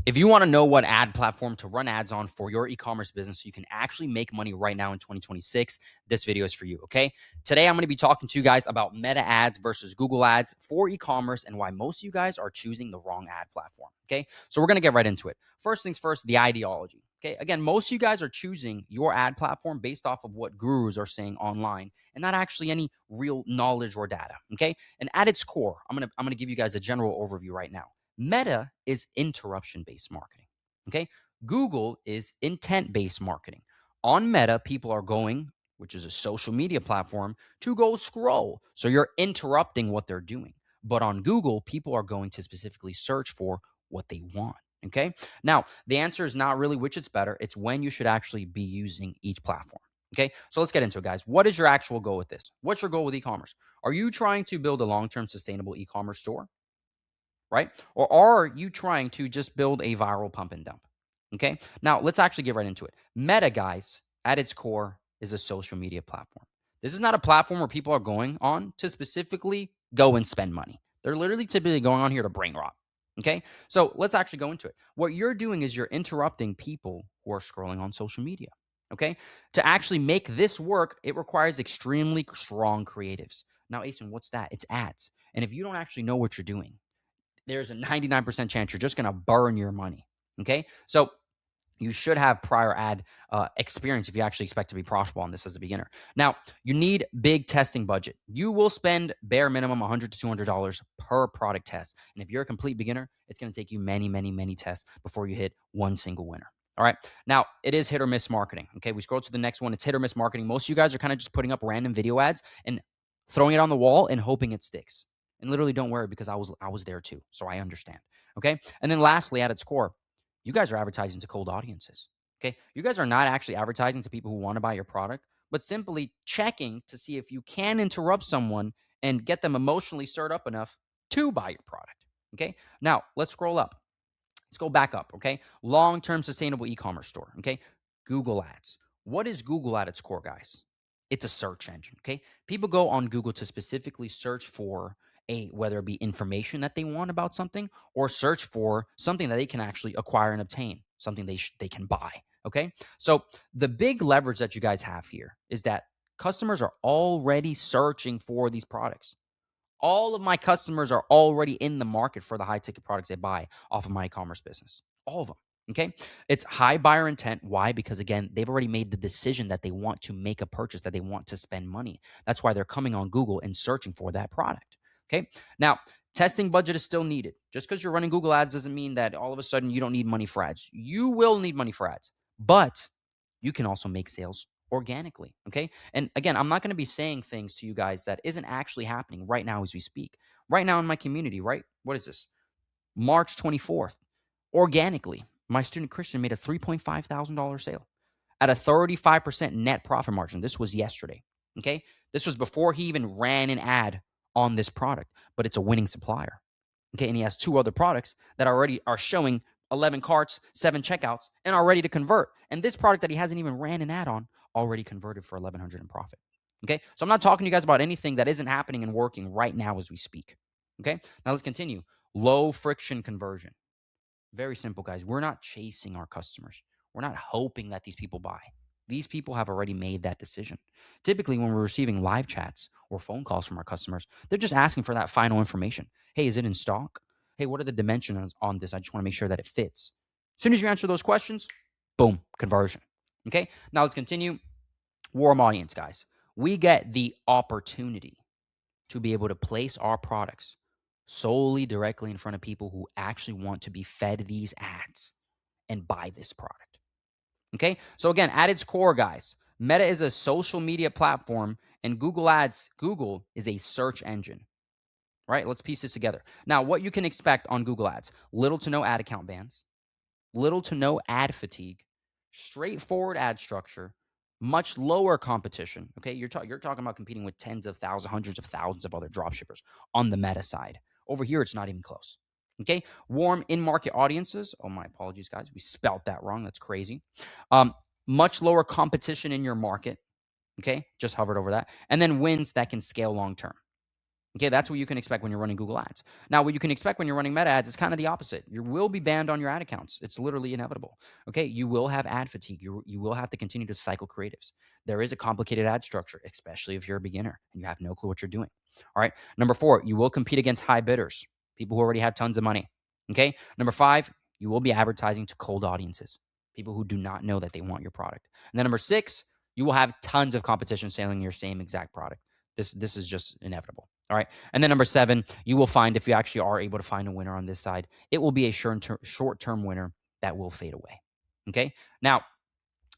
If you want to know what ad platform to run ads on for your e-commerce business so you can actually make money right now in 2026, this video is for you, okay? Today, I'm going to be talking to you guys about Meta ads versus Google ads for e-commerce and why most of you guys are choosing the wrong ad platform, okay? So we're going to get right into it. First things first, the ideology, okay? Again, most of you guys are choosing your ad platform based off of what gurus are saying online and not actually any real knowledge or data, okay? And at its core, I'm going to give you guys a general overview right now. Meta is interruption-based marketing, okay? Google is intent-based marketing. On Meta, people are going, which is a social media platform, to go scroll. So you're interrupting what they're doing. But on Google, people are going to specifically search for what they want, okay? Now, the answer is not really which is better. It's when you should actually be using each platform, okay? So let's get into it, guys. What is your actual goal with this? What's your goal with e-commerce? Are you trying to build a long-term sustainable e-commerce store? Right? Or are you trying to just build a viral pump and dump? Okay. Now let's actually get right into it. Meta, guys, at its core is a social media platform. This is not a platform where people are going on to specifically go and spend money. They're literally typically going on here to brain rot. Okay. So let's actually go into it. What you're doing is you're interrupting people who are scrolling on social media. Okay. To actually make this work, it requires extremely strong creatives. Now, Asen, what's that? It's ads. And if you don't actually know what you're doing, there's a 99% chance you're just going to burn your money. Okay. So you should have prior ad experience if you actually expect to be profitable on this as a beginner. Now, you need big testing budget. You will spend bare minimum $100 to $200 per product test. And if you're a complete beginner, it's going to take you many, many, many tests before you hit one single winner. All right. Now, it is hit or miss marketing. Okay. We scroll to the next one. It's hit or miss marketing. Most of you guys are kind of just putting up random video ads and throwing it on the wall and hoping it sticks. And literally don't worry because I was there too. So I understand. Okay. And then lastly, at its core, you guys are advertising to cold audiences. Okay. You guys are not actually advertising to people who want to buy your product, but simply checking to see if you can interrupt someone and get them emotionally stirred up enough to buy your product. Okay. Now let's scroll up. Let's go back up. Okay. Long-term sustainable e-commerce store. Okay. Google ads. What is Google at its core, guys? It's a search engine. Okay. People go on Google to specifically search for whether it be information that they want about something or search for something that they can actually acquire and obtain, something they can buy. Okay. So the big leverage that you guys have here is that customers are already searching for these products. All of my customers are already in the market for the high ticket products they buy off of my e-commerce business. All of them. Okay. It's high buyer intent. Why? Because again, they've already made the decision that they want to make a purchase, that they want to spend money. That's why they're coming on Google and searching for that product. Okay. Now, testing budget is still needed. Just because you're running Google ads doesn't mean that all of a sudden you don't need money for ads. You will need money for ads, but you can also make sales organically. Okay. And again, I'm not going to be saying things to you guys that isn't actually happening right now as we speak. Right now in my community, right? What is this? March 24th. Organically, my student Christian made a $3.5 thousand sale at a 35% net profit margin. This was yesterday. Okay. This was before he even ran an ad on this product, but it's a winning supplier. Okay. And he has two other products that already are showing 11 carts, 7 checkouts, and are ready to convert. And this product that he hasn't even ran an ad on already converted for 1,100 in profit. Okay. So I'm not talking to you guys about anything that isn't happening and working right now as we speak. Okay. Now let's continue. Low friction conversion. Very simple, guys. We're not chasing our customers. We're not hoping that these people buy. These people have already made that decision. Typically, when we're receiving live chats or phone calls from our customers, they're just asking for that final information. Hey, is it in stock? Hey, what are the dimensions on this? I just want to make sure that it fits. As soon as you answer those questions, boom, conversion. Okay, now let's continue. Warm audience, guys. We get the opportunity to be able to place our products solely directly in front of people who actually want to be fed these ads and buy this product. Okay. So again, at its core, guys, Meta is a social media platform and Google Ads, Google is a search engine. Right? Let's piece this together. Now, what you can expect on Google Ads, little to no ad account bans, little to no ad fatigue, straightforward ad structure, much lower competition. Okay, you're talking about competing with tens of thousands, hundreds of thousands of other dropshippers on the Meta side. Over here, it's not even close. Okay, warm in-market audiences. Oh, my apologies, guys. We spelt that wrong. That's crazy. Much lower competition in your market. Okay, just hovered over that. And then wins that can scale long-term. Okay, that's what you can expect when you're running Google Ads. Now, what you can expect when you're running Meta Ads is kind of the opposite. You will be banned on your ad accounts. It's literally inevitable. Okay, you will have ad fatigue. You will have to continue to cycle creatives. There is a complicated ad structure, especially if you're a beginner and you have no clue what you're doing. All right. Number 4, you will compete against high bidders, people who already have tons of money. Okay. Number 5, you will be advertising to cold audiences, people who do not know that they want your product. And then number 6, you will have tons of competition selling your same exact product. This is just inevitable. All right. And then number 7, you will find, if you actually are able to find a winner on this side, it will be a short-term winner that will fade away. Okay. Now,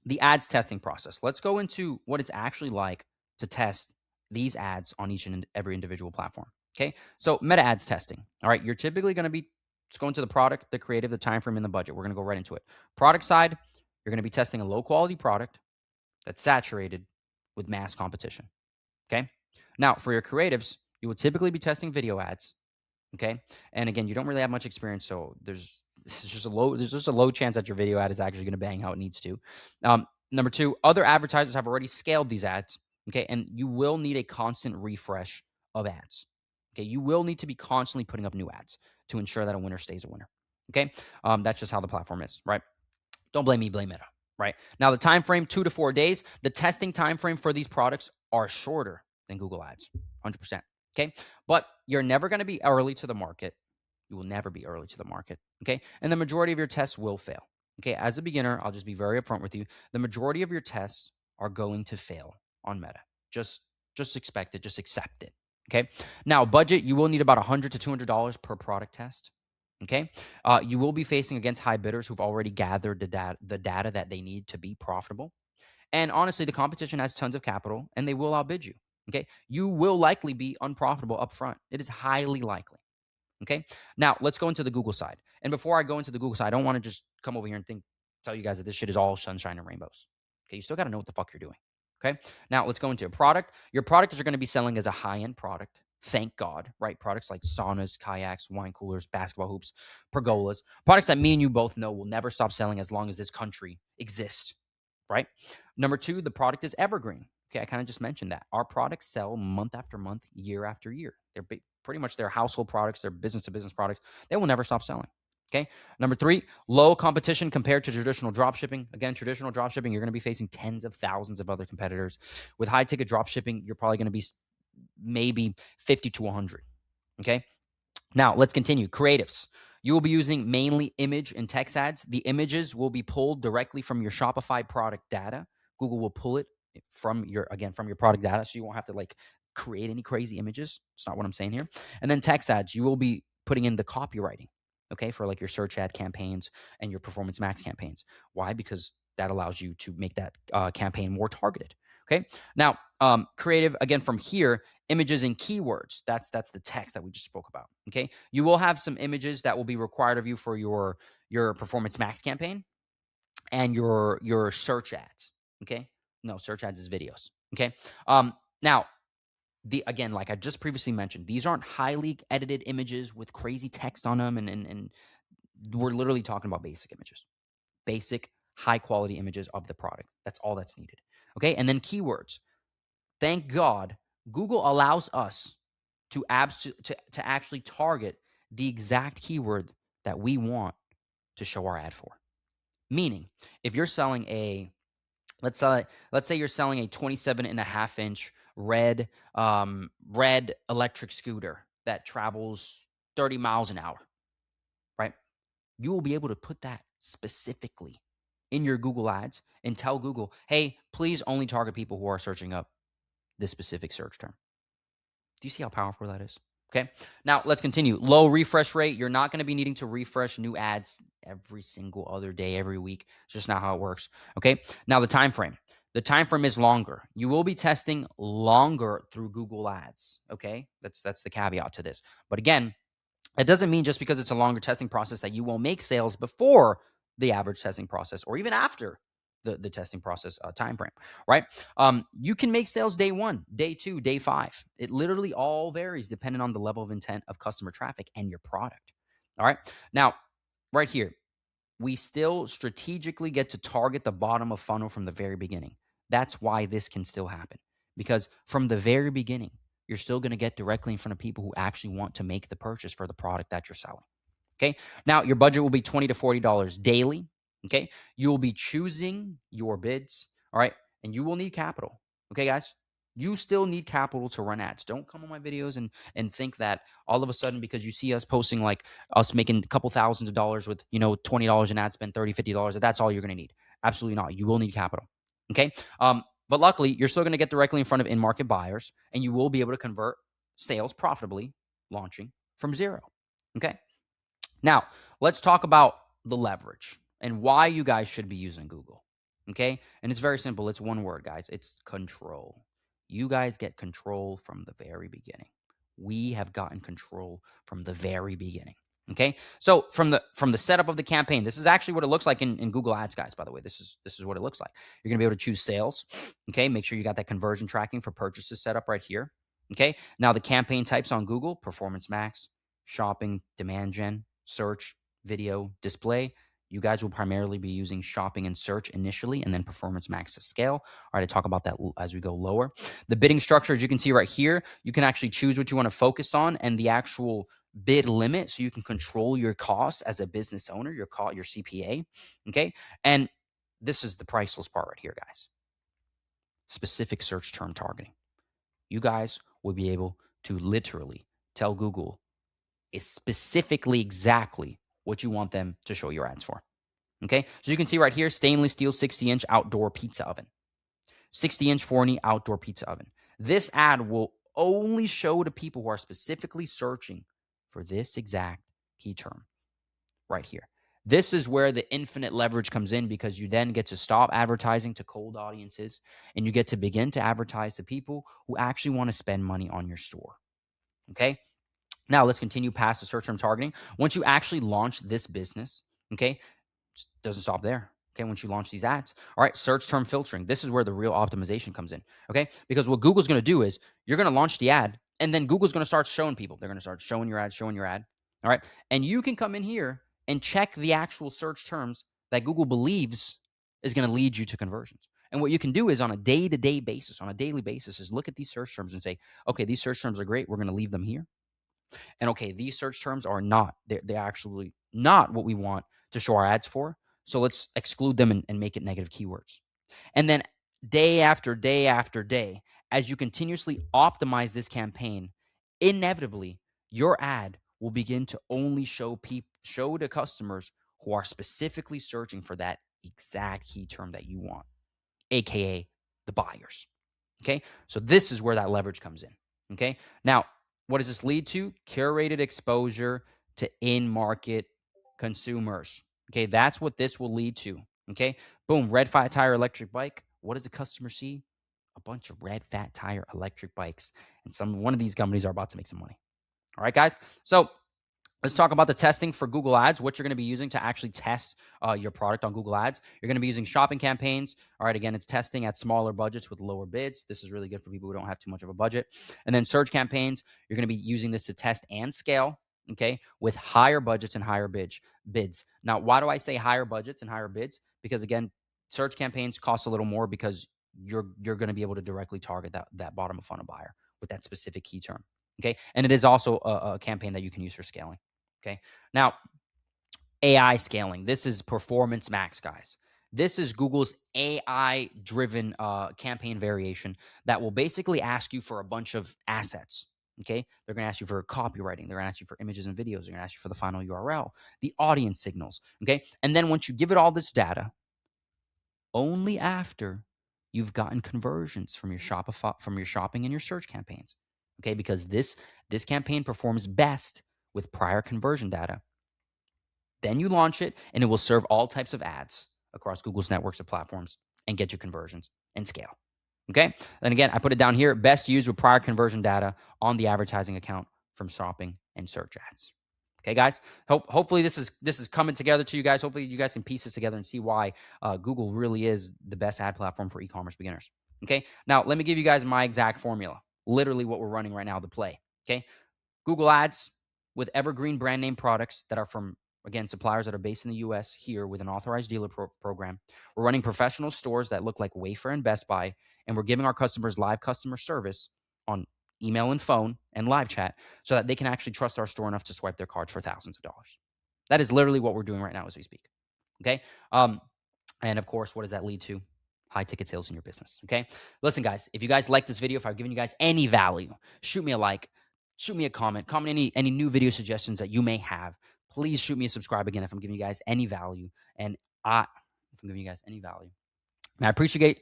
the ads testing process. Let's go into what it's actually like to test these ads on each and every individual platform. Okay. So meta ads testing. All right. You're typically going to be just going to the product, the creative, the time frame, and the budget. We're going to go right into it. Product side, you're going to be testing a low quality product that's saturated with mass competition. Okay. Now, for your creatives, you will typically be testing video ads. Okay. And again, you don't really have much experience, so there's just a low chance that your video ad is actually going to bang how it needs to. Number 2, other advertisers have already scaled these ads. Okay. And you will need a constant refresh of ads. Okay. You will need to be constantly putting up new ads to ensure that a winner stays a winner. Okay. That's just how the platform is, right? Don't blame me, blame Meta. Right now, the time frame 2 to 4 days. The testing time frame for these products are shorter than Google Ads, 100%. Okay, but you're never going to be early to the market. You will never be early to the market. Okay, and the majority of your tests will fail. Okay, as a beginner, I'll just be very upfront with you. The majority of your tests are going to fail on Meta. Just expect it. Just accept it. Okay. Now, budget, you will need about $100 to $200 per product test. Okay. You will be facing against high bidders who've already gathered the data that they need to be profitable. And honestly, the competition has tons of capital and they will outbid you. Okay. You will likely be unprofitable up front. It is highly likely. Okay. Now let's go into the Google side. And before I go into the Google side, I don't want to just come over here and tell you guys that this shit is all sunshine and rainbows. Okay. You still got to know what the fuck you're doing. Okay. Now let's go into a product. Your product that you're going to be selling is a high-end product. Thank God, right? Products like saunas, kayaks, wine coolers, basketball hoops, pergolas, products that me and you both know will never stop selling as long as this country exists, right? Number 2, the product is evergreen. Okay, I kind of just mentioned that. Our products sell month after month, year after year. They're pretty much their household products, their business-to-business products. They will never stop selling. Okay. Number 3, low competition compared to traditional drop shipping. Again, traditional drop shipping, you're going to be facing tens of thousands of other competitors. With high ticket drop shipping, you're probably going to be maybe 50 to 100. Okay. Now let's continue. Creatives. You will be using mainly image and text ads. The images will be pulled directly from your Shopify product data. Google will pull it from your product data, so you won't have to like create any crazy images. It's not what I'm saying here. And then text ads, you will be putting in the copywriting, okay, for like your search ad campaigns and your Performance Max campaigns. Why? Because that allows you to make that campaign more targeted. Okay. Now, creative, again, from here, images and keywords. That's the text that we just spoke about. Okay. You will have some images that will be required of you for your Performance Max campaign and your search ads. Okay. No, search ads is videos. Okay. Now, again, like I just previously mentioned, these aren't highly edited images with crazy text on them, and we're literally talking about basic images, basic high quality images of the product. That's all that's needed. Okay. And then keywords. Thank God Google allows us to actually target the exact keyword that we want to show our ad for. Meaning, if you're selling let's say you're selling a 27.5-inch red electric scooter that travels 30 miles an hour, right? You will be able to put that specifically in your Google ads and tell Google, hey, please only target people who are searching up this specific search term. Do you see how powerful that is? Okay. Now let's continue. Low refresh rate. You're not going to be needing to refresh new ads every single other day, every week. It's just not how it works. Okay. Now the time frame. The time frame is longer. You will be testing longer through Google Ads. Okay. That's the caveat to this. But again, it doesn't mean just because it's a longer testing process that you won't make sales before the average testing process or even after the testing process time frame, right? You can make sales day 1, day 2, day 5. It literally all varies depending on the level of intent of customer traffic and your product. All right. Now, right here, we still strategically get to target the bottom of funnel from the very beginning. That's why this can still happen, because from the very beginning, you're still going to get directly in front of people who actually want to make the purchase for the product that you're selling. Okay. Now, your budget will be $20 to $40 daily. Okay. You will be choosing your bids. All right. And you will need capital. Okay, guys. You still need capital to run ads. Don't come on my videos and think that all of a sudden, because you see us posting like us making a couple thousands of dollars with, $20 in ad spend, $30, $50, that's all you're going to need. Absolutely not. You will need capital. Okay. But luckily, you're still going to get directly in front of in-market buyers, and you will be able to convert sales profitably launching from zero. Okay. Now, let's talk about the leverage and why you guys should be using Google. Okay. And it's very simple. It's one word, guys. It's control. You guys get control from the very beginning. We have gotten control from the very beginning. Okay. So from the setup of the campaign, this is actually what it looks like in Google Ads, guys. By the way, this is what it looks like. You're gonna be able to choose sales. Okay. Make sure you got that conversion tracking for purchases set up right here. Okay. Now the campaign types on Google: Performance Max, shopping, demand gen, search, video, display. You guys will primarily be using shopping and search initially, and then Performance Max to scale. All right, I talk about that as we go lower. The bidding structure, as you can see right here, you can actually choose what you want to focus on and the actual bid limit, so you can control your costs as a business owner, your CPA. Okay, and this is the priceless part right here, guys. Specific search term targeting. You guys will be able to literally tell Google is specifically exactly what you want them to show your ads for. Okay, so you can see right here, stainless steel 60-inch outdoor pizza oven, 60-inch Forney outdoor pizza oven. This ad will only show to people who are specifically searching for this exact key term right here. This is where the infinite leverage comes in, because you then get to stop advertising to cold audiences and you get to begin to advertise to people who actually want to spend money on your store. Okay. Now let's continue past the search term targeting. Once you actually launch this business, okay, it doesn't stop there. Okay, once you launch these ads, all right, search term filtering. This is where the real optimization comes in. Okay, because what Google's going to do is you're going to launch the ad, and then Google's going to start showing people. They're going to start showing your ad, showing your ad. All right, and you can come in here and check the actual search terms that Google believes is going to lead you to conversions. And what you can do is on a day-to-day basis, on a daily basis, is look at these search terms and say, okay, these search terms are great. We're going to leave them here. And okay, these search terms are not, they're actually not what we want to show our ads for. So let's exclude them and make it negative keywords. And then day after day after day, as you continuously optimize this campaign, inevitably your ad will begin to only show to customers who are specifically searching for that exact key term that you want, aka the buyers. Okay, so this is where that leverage comes in. Okay, now what does this lead to? Curated exposure to in-market consumers. Okay, that's what this will lead to. Okay, boom, red fat tire electric bike. What does the customer see? A bunch of red fat tire electric bikes, and one of these companies are about to make some money. All right, guys. So let's talk about the testing for Google Ads, what you're going to be using to actually test your product on Google Ads. You're going to be using shopping campaigns. All right, again, it's testing at smaller budgets with lower bids. This is really good for people who don't have too much of a budget. And then search campaigns, you're going to be using this to test and scale, okay, with higher budgets and higher bids. Now, why do I say higher budgets and higher bids? Because, again, search campaigns cost a little more because you're going to be able to directly target that bottom of funnel buyer with that specific key term, okay? And it is also a campaign that you can use for scaling. Okay. Now, AI scaling. This is Performance Max, guys. This is Google's AI-driven campaign variation that will basically ask you for a bunch of assets. Okay. They're going to ask you for copywriting. They're going to ask you for images and videos. They're going to ask you for the final URL, the audience signals. Okay. And then once you give it all this data, only after you've gotten conversions from your shopping and your search campaigns. Okay. Because this campaign performs best with prior conversion data. Then you launch it, and it will serve all types of ads across Google's networks of platforms and get you conversions and scale. Okay. And again, I put it down here, best used with prior conversion data on the advertising account from shopping and search ads. Okay, guys. Hopefully this is coming together to you guys. Hopefully you guys can piece this together and see why Google really is the best ad platform for e-commerce beginners. Okay. Now let me give you guys my exact formula. Literally what we're running right now, the play. Okay. Google Ads with evergreen brand name products that are from, again, suppliers that are based in the US here with an authorized dealer program. We're running professional stores that look like Wayfair and Best Buy, and we're giving our customers live customer service on email and phone and live chat so that they can actually trust our store enough to swipe their cards for thousands of dollars. That is literally what we're doing right now as we speak. Okay. And of course, what does that lead to? High ticket sales in your business. Okay. Listen, guys, if you guys like this video, if I've given you guys any value, shoot me a like, shoot me a comment any new video suggestions that you may have. Please shoot me a subscribe again if I'm giving you guys any value. And if I'm giving you guys any value. And I appreciate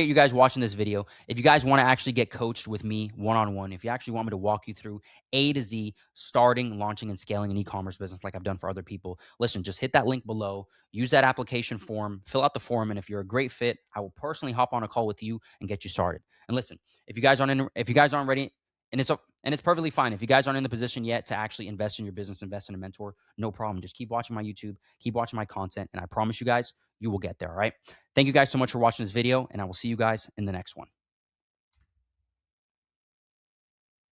you guys watching this video. If you guys want to actually get coached with me one-on-one, if you actually want me to walk you through A to Z, starting, launching, and scaling an e-commerce business like I've done for other people, listen, just hit that link below, use that application form, fill out the form, and if you're a great fit, I will personally hop on a call with you and get you started. And listen, if you guys aren't ready, and it's perfectly fine. If you guys aren't in the position yet to actually invest in your business, invest in a mentor, no problem. Just keep watching my YouTube, keep watching my content, and I promise you guys, you will get there, all right? Thank you guys so much for watching this video, and I will see you guys in the next one.